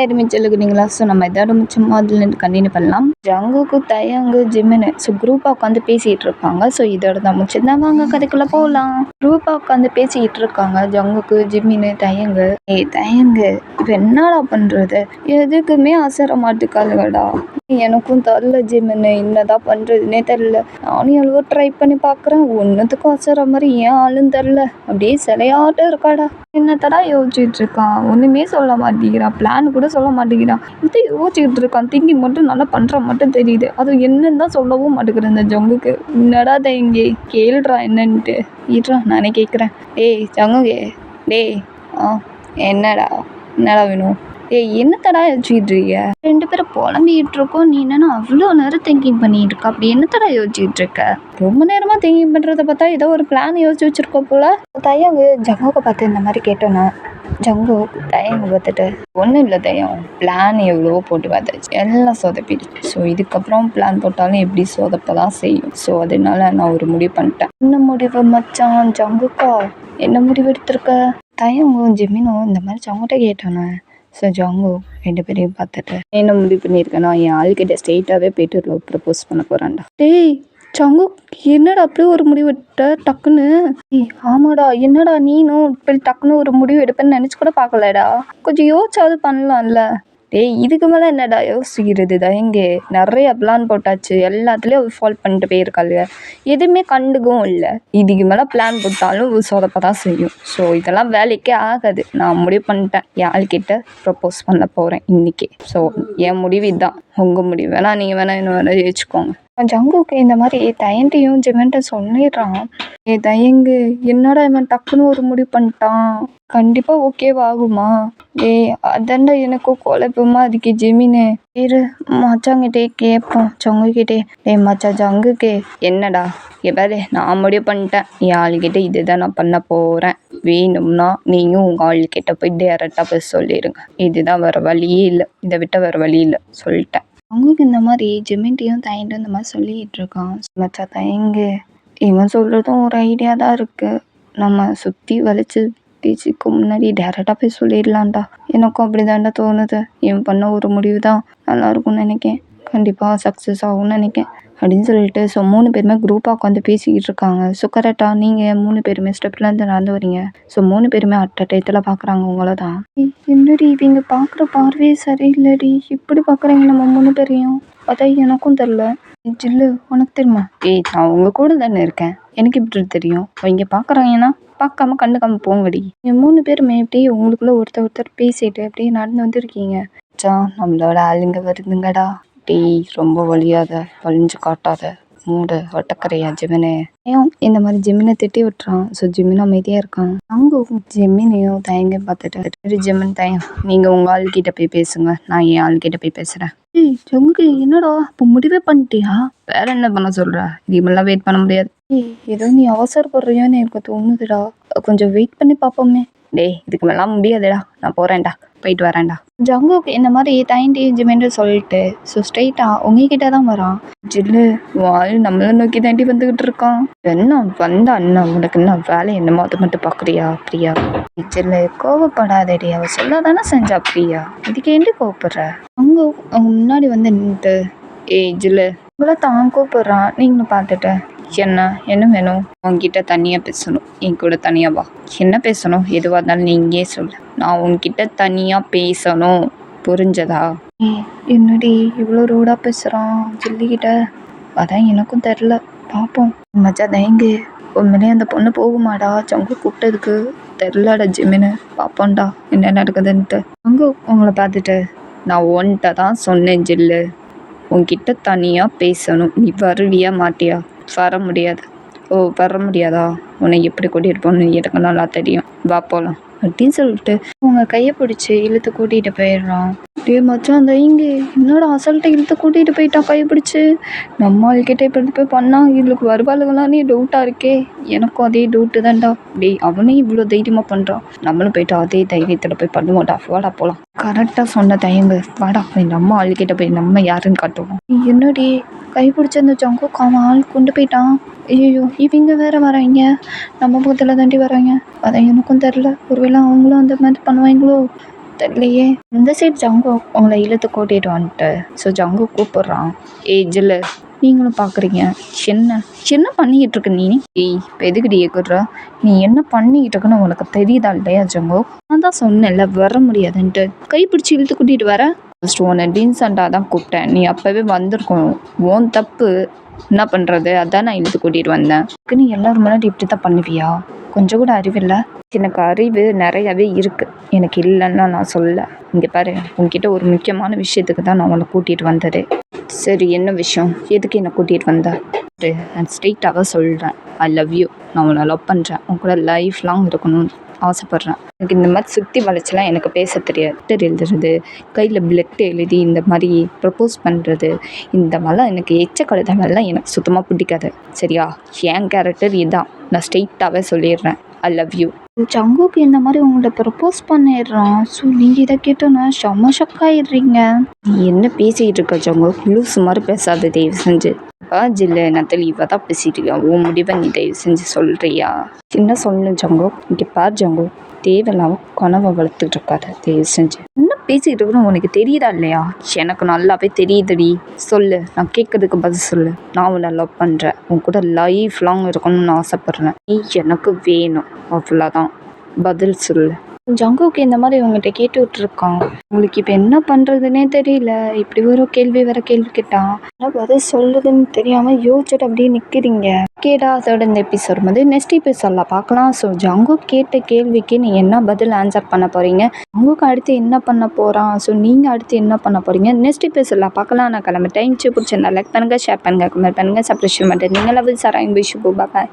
ஆரம்பிச்சிருக்கிறீங்களா? So நம்ம எதோட முச்சமோ அதுலேருந்து கண்டினியூ பண்ணலாம். ஜங்குக்கு, தயங்கு, ஜிமினு ஸோ குரூப்பாக உட்காந்து பேசிகிட்டு இருப்பாங்க. ஸோ இதோட தான் முடிச்சிருந்தேன். வாங்க கதைக்குள்ளே போகலாம். குரூப்பாக உட்காந்து பேசிக்கிட்டு இருக்காங்க. ஜங்குக்கு, ஜிமினு, தயங்கு. தயங்கு இப்போ என்னடா பண்ணுறது? எதுக்குமே அசர மாட்டுக்காளுகடா. எனக்கும் தெரில ஜிமினு, என்னதான் பண்ணுறதுனே தெரில. நானும் எவ்வளோ ட்ரை பண்ணி பார்க்குறேன். ஒன்றுத்துக்கும் அசர மாதிரி ஏன் ஆளுன்னு தெரில. அப்படியே சிலையாட்டம் இருக்காடா. என்னத்தடா யோசிச்சுட்டு இருக்கான்? ஒன்றுமே சொல்ல மாட்டேங்கிறான். பிளான் கூட சொல்ல மாட்டேங்கிறான். இது யோசிச்சுக்கிட்டு இருக்கான். திங்கிங் மட்டும் நல்லா பண்ணுற மட்டும் தெரியுது. அது என்னன்னு தான் சொல்லவும் மாட்டேங்கிறேன் இந்த ஜங்குக்கு. என்னடா தயங்கி கேளுடா என்னன்ட்டு. ஈட்ரா நானே கேட்குறேன். டேய் ஜங்குகே, டேய் என்னடா வேணும்? என்னத்தடா யோசிச்சுட்டு இருக்க? 2 பேரும் புலம்பிக்கிட்டு இருக்கோம். நீ என்னன்னா அவ்வளோ நேரம் திங்கிங் பண்ணிட்டு இருக்க. அப்படி என்னத்தடா யோசிச்சுட்டு இருக்க? ரொம்ப நேரமா திங்கிங் பண்ணுறத பார்த்தா ஏதோ ஒரு பிளான் யோசிச்சு வச்சிருக்கோம் போல. தயங்கு ஜங்குவை பார்த்து இந்த மாதிரி கேட்டோன்னா ஜங்கு தயங்கு பார்த்துட்டு ஒன்றும் இல்லை தயம், பிளான் எவ்வளவோ போட்டு பார்த்தாச்சு, எல்லாம் சொதப்பிடுச்சு. ஸோ இதுக்கப்புறம் பிளான் போட்டாலும் எப்படி சொதப்ப தான் செய்யும். ஸோ அதனால நான் ஒரு முடிவு பண்ணிட்டேன். என்ன முடிவு மச்சான்? ஜங்குக்கா என்ன முடிவு எடுத்திருக்க? தயங்கும் ஜிமினும் இந்த மாதிரி ஜங்குகிட்ட கேட்டானே. ஸோ ஜங்கு 2 பேரையும் பார்த்துட்டு என்ன முடிவு பண்ணியிருக்கேன்னா என் ஆள்கிட்ட ஸ்ட்ரெயிட்டாகவே போயிட்டு லவ் ப்ரப்போஸ் பண்ண போகிறான்டா. டேய் ஜங்கு என்னடா அப்படியே ஒரு முடிவு எடுத்த டக்குன்னு? ஆமாடா, என்னடா நீனும் இப்படி டக்குன்னு ஒரு முடிவு எடுப்பேன்னு நினச்சி கூட பார்க்கலடா. கொஞ்சம் யோசிச்சாவது பண்ணலாம்ல. டேய் இதுக்கு மேலே என்னடா யோசிக்கிறது? தயங்கே நிறைய பிளான் போட்டாச்சு, எல்லாத்துலேயும் ஃபால்ட் பண்ணிட்டு போயிருக்காளுங்க. எதுவுமே கண்டுக்கவும் இல்லை. இதுக்கு மேலே பிளான் போட்டாலும் சொதப்ப தான் செய்யும். ஸோ இதெல்லாம் வேலைக்கே ஆகாது. நான் முடிவு பண்ணிட்டேன். என் ஆள்கிட்ட ப்ரப்போஸ் பண்ண போகிறேன் இன்றைக்கி. ஸோ என் முடிவு இதுதான். உங்கள் முடிவு வேணா நீங்கள் வேணா இன்னும் வேணா யோசிச்சுக்கோங்க. ஜங்குக்கு இந்த மாதிரி தயண்டையும் ஜிமெண்ட்டை சொல்லிடுறான். தயங்கு என்னடா இவன் டக்குன்னு ஒரு முடிவு பண்ணிட்டான், கண்டிப்பாக ஓகேவாகுமா? அதாண்டா எனக்கும் குழப்பமா இருக்கு ஜிமினு. இரு மச்சாங்கிட்டே கேட்போம் ஜங்குக்கிட்டே. மச்சா ஜங்குக்கே என்னடா பாரு, நான் முடிவு பண்ணிட்டேன். என் ஆளுக்கிட்ட இதுதான் நான் பண்ண போகிறேன். வேணும்னா நீயும் உங்கள் ஆளுக்கிட்ட போய் டேரெக்டாக போய் சொல்லிடுங்க. இதுதான் வேறு வழியே இல்லை, இதை விட்ட வேறு வழி இல்லை சொல்லிட்டேன். அவங்களுக்கு இந்த மாதிரி ஜிமின்ட்டையும் தயண்டும் இந்த மாதிரி சொல்லிகிட்டு இருக்கான். மச்சா தயங்கு இவன் சொல்கிறதும் ஒரு ஐடியா தான் இருக்குது. நம்ம சுற்றி வலிச்சு பேசிக்கு முன்னாடி டேரெக்டாக போய் சொல்லிடலான்டா. எனக்கும் அப்படி தாண்டா தோணுது. இவன் பண்ண ஒரு முடிவு தான் நல்லாயிருக்கும்னு நினைக்கேன். கண்டிப்பாக சக்ஸஸ் ஆகும்னு நினைக்கேன் அப்படின்னு சொல்லிட்டு. ஸோ 3 பேருமே குரூப்பாக உட்காந்து பேசிக்கிட்டு இருக்காங்க. ஸோ கரெக்டாக நீங்கள் 3 பேருமே ஸ்டெப்லேருந்து நடந்து வரீங்க. ஸோ 3 பேருமே அட்ட டயத்தில் பார்க்குறாங்க உங்களை தான். என்னடி இவங்க பார்க்குற பார்வையே சரியில்லடி, இப்படி பார்க்குறீங்க நம்ம 3 பேரையும்? அதான் எனக்கும் தெரில. ஜில்லு உனக்கு தெரியுமா? நான் உங்கள் கூட தானே இருக்கேன், எனக்கு இப்படி தெரியும். அவங்க பார்க்குறாங்கன்னா பார்க்காம கண்டுக்காம போங்கடி. 3 பேருமே அப்படியே உங்களுக்குள்ளே ஒருத்தர் பேசிட்டு அப்படியே நடந்து வந்துருக்கீங்க. நம்மளோட ஆளுங்க வருதுங்கடா. ரொம்ப வலியாத வலிஞ்சு காட்டாத மூட வட்டக்கரையா ஜிமினு. இந்த மாதிரி ஜிமினை திட்டி விட்டுறான். ஸோ ஜிமின் அமைதியாக இருக்கான். அங்கே ஜிமினையும் தயங்க பார்த்துட்டு ஜிமின் தயம் நீங்கள் உங்கள் ஆள்கிட்ட போய் பேசுங்க, நான் என் ஆள்கிட்ட போய் பேசுகிறேன். ஜங்கு என்னடா இப்போ முடிவே பண்ணிட்டியா? வேற என்ன பண்ண சொல்கிற? இதுமெல்லாம் வெயிட் பண்ண முடியாது. ஏதோ நீ அவசரப்படுறியோன்னு எனக்கு தோணுதுடா. கொஞ்சம் வெயிட் பண்ணி பார்ப்போமே. இதுக்கு மேலாம் முடியாதுடா, நான் போகிறேன்டா, போயிட்டு வரேன்டா. ஜங்குக்கு இந்த மாதிரி தயண்டி ஜிமென்று சொல்லிட்டு ஸோ ஸ்ட்ரெயிட்டாக உங்ககிட்ட தான் வரான். ஜில்லு வாழ் நம்மளை நோக்கி தாண்டி வந்துக்கிட்டு இருக்கான். என்ன வந்தா அண்ணா உனக்கு என்ன வேலை என்னமோ அதை மட்டும் பார்க்குறியா பிரியா? ஜில்லு கோவப்படாதடி, அவ சொல்ல தானே செஞ்சா பிரியா, இதுக்கு ஏண்டி கோவப்படுற? அவங்க முன்னாடி வந்து நின்றுட்டு ஜில்லு இவ்வளோ தான் கூப்பிட்றான். நீங்களும் பார்த்துட்டு என்ன வேணும்? உன்கிட்ட தனியாக பேசணும், என் கூட தனியாக வா. என்ன பேசணும்? எதுவாக இருந்தாலும் நீ இங்கே சொல்லு, நான் உன்கிட்ட தனியாக பேசணும், புரிஞ்சதா? என்னடி இவ்வளோ ரூடாக பேசுகிறான் ஜில்லிக்கிட்ட? அதான் எனக்கும் தெரில, பார்ப்போம். மச்சா தயங்கு உண்மையிலே அந்த பொண்ணு போகுமாடா ஜங்கு கூப்பிட்டதுக்கு? தெரிலடா ஜிமினு, பார்ப்போம்டா என்ன நடக்குதுன்ட்டு. அங்கே உங்களை பார்த்துட்டு நான் ஒன்ட்ட தான் சொன்னேன் ஜில்லு, உன்கிட்ட தனியாக பேசணும், நீ வருவியா மாட்டியா? வர முடியாது. வர முடியாதா? உன்னை எப்படி கூட்டிகிட்டு போகணும்னு எனக்கு நல்லா தெரியும், வா போகலாம் அப்படின்னு சொல்லிட்டு உங்கள் கையை பிடிச்சி இழுத்து கூட்டிகிட்டு போயிடுறான். மச்சான் அந்த இங்கே என்னோட அசல்ட்டை இழுத்து கூட்டிகிட்டு போயிட்டான் கையை பிடிச்சி. நம்ம ஆள்கிட்ட இப்படி போய் பண்ணால் இவளுக்கு வருவாளுங்களானே டவுட்டாக இருக்கே. எனக்கும் அதே டவுட்டு தான்டா. அவனையும் இவ்வளோ தைரியமாக பண்ணுறான், நம்மளும் போயிட்டு அதே தைரியத்தில் போய் பண்ணுவோம்டா, வாடா போகலாம். கரெக்டாக சொன்ன தயங்கு, வாடா போய் நம்ம ஆள்கிட்ட போய் நம்ம யாருன்னு காட்டுவோம். என்னடி கை பிடிச்ச அந்த ஜங்கு அவன் ஆள் கொண்டு போயிட்டான். ஐயோ இவங்க வேற வராங்க, நம்ம பக்கத்தில் தாண்டி வராங்க. அதான் எனக்கும் தெரில, ஒருவேளை அவங்களும் அந்த மாதிரி பண்ணுவாங்களோ? தெரியலையே. இந்த சைடு ஜங்கு உங்களை இழுத்து கூட்டிகிட்டு வந்துட்டு. ஸோ ஜங்கு கூப்பிட்றான். ஏய் ஜில்லு, நீங்களும் பார்க்குறீங்க. என்ன என்ன பண்ணிக்கிட்டு இருக்க நீ? ஏய் இப்போ எதுக்குடி ஏக்குற? நீ என்ன பண்ணிக்கிட்டு இருக்குன்னு உனக்கு தெரியுதா இல்லையா ஜங்கு? நான் தான் சொன்னேன்ல வர முடியாதுன்ட்டு. கைப்பிடிச்சி இழுத்து கூட்டிகிட்டு வர. ஃபஸ்ட்டு உன்னை டீசெண்டாக தான் கூப்பிட்டேன். நீ அப்போவே வந்திருக்கணும். உன் தப்பு. என்ன பண்ணுறது? அதான் நான் இழுத்து கூட்டிகிட்டு வந்தேன். நீ எல்லோரும் முன்னாடி இப்படி தான் பண்ணுவியா? கொஞ்சம் கூட அறிவில்லை. எனக்கு அறிவு நிறையாவே இருக்குது. எனக்கு இல்லைன்னா நான் சொல்ல. இங்கே பாரு, உன்கிட்ட ஒரு முக்கியமான விஷயத்துக்கு தான் நான் உன்னை கூட்டிகிட்டு வந்ததே. சரி, என்ன விஷயம்? எதுக்கு என்னை கூட்டிகிட்டு வந்த? நான் ஸ்ட்ரெயிட்டாக சொல்கிறேன். I love you. நான் உன்னை லவ் பண்ணுறேன். உன் கூட லைஃப் லாங் இருக்கணும்னு ஆசைப்பட்றேன். எனக்கு இந்த மாதிரி சுற்றி வளைச்சலாம் எனக்கு பேச தெரியாது. லெட்டர் எழுதுறது, கையில் பிளட் எழுதி இந்த மாதிரி ப்ரப்போஸ் பண்ணுறது, இந்த மாதிரிலாம் எனக்கு எச்சக்கழுதங்கள்லாம் எனக்கு சுத்தமாக பிடிக்காது. சரியா? என் கேரக்டர் இதுதான். நான் ஸ்ட்ரெயிட்டாகவே சொல்லிடுறேன். I love you. ஜங்குக்கு இந்த மாதிரி உங்கள்ட்ட ப்ரப்போஸ் பண்ணிடுறான். ஸோ நீங்கள் இதை கேட்டோன்னா செம்ம ஷக்காயிடுறீங்க. நீ என்ன பேசிக்கிட்டு இருக்க ஜங்கு? லூசு மாதிரி பேசாத தயவு செஞ்சு. ஜில்லு, நான் தெளிவாக தான் பேசிகிட்டு இருக்கேன். உன் முடிவை நீ தயவு செஞ்சு சொல்கிறியா? என்ன சொல்லணும் ஜங்கு? இங்கே பார் ஜங்கு, தேவையில்லாமல் கனவை வளர்த்துட்டு இருக்காரு தயவு செஞ்சு. என்ன பேசிக்கிட்டு இருக்கணும் உனக்கு தெரியுதா இல்லையா? எனக்கு நல்லாவே தெரியுதுடி. சொல்லு, நான் கேட்கறதுக்கு பதில் சொல்லு. நான் உன்னை லவ் பண்ணுறேன். உன் கூட லைஃப் லாங் இருக்கணும்னு ஆசைப்பட்றேன். நீ எனக்கு வேணும். அவ்வளோதான். பதில் சொல்லு. ஜங்குக்கு இந்த மாதிரி உங்கள்கிட்ட கேட்டுட்ருக்கான். உங்களுக்கு இப்போ என்ன பண்ணுறதுனே தெரியல. இப்படி ஒரு கேள்வி வேற கேள்வி கேட்டான். ஆனால் பதில் சொல்லுதுன்னு தெரியாமல் யோசிச்சுட்டு அப்படியே நிற்கிறீங்க. கேடா அதோட இந்த எபிசோட் வந்து நெக்ஸ்ட் எபிசோடில் பார்க்கலாம். ஸோ ஜங்கு கேட்ட கேள்விக்கு நீ என்ன பதில் ஆன்சர் பண்ண போகிறீங்க? ஜங்குக்கு அடுத்து என்ன பண்ண போகிறான்? ஸோ நீங்கள் அடுத்து என்ன பண்ண போகிறீங்க? நெக்ஸ்ட் எபிசோடில் பார்க்கலாம். நான் கிளம்ப டைம் பிடிச்சிருந்தா லைக் பண்ணுங்கள், ஷேர் பண்ணுங்கள், கமெண்ட் பண்ணுங்கள், சப்ஸ்கிரைப் பண்ணுங்கள். நீங்கள் love sir, I wish you bye.